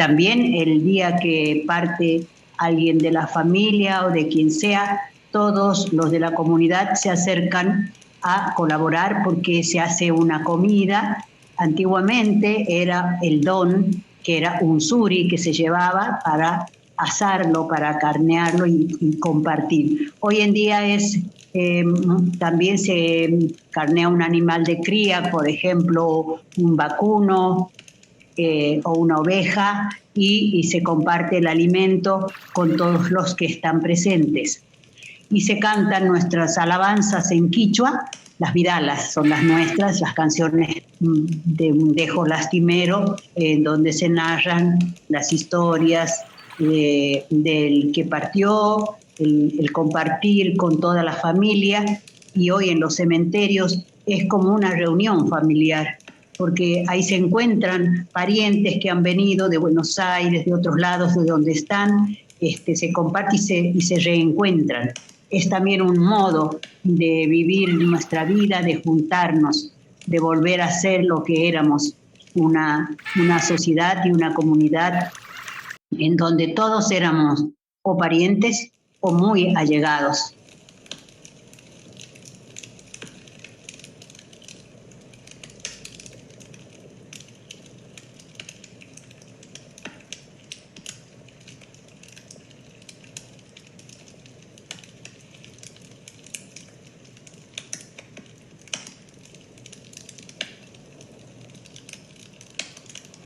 también el día que parte alguien de la familia o de quien sea, todos los de la comunidad se acercan a colaborar porque se hace una comida. Antiguamente era el don, que era un suri que se llevaba para asarlo, para carnearlo y compartir. Hoy en día también se carnea un animal de cría, por ejemplo, un vacuno o una oveja, y se comparte el alimento con todos los que están presentes. Y se cantan nuestras alabanzas en quichua, las vidalas son las nuestras, las canciones de un dejo lastimero, en donde se narran las historias del que partió, el compartir con toda la familia, y hoy en los cementerios es como una reunión familiar, porque ahí se encuentran parientes que han venido de Buenos Aires, de otros lados de donde están, se comparte y se reencuentran. Es también un modo de vivir nuestra vida, de juntarnos, de volver a ser lo que éramos, una sociedad y una comunidad en donde todos éramos o parientes o muy allegados.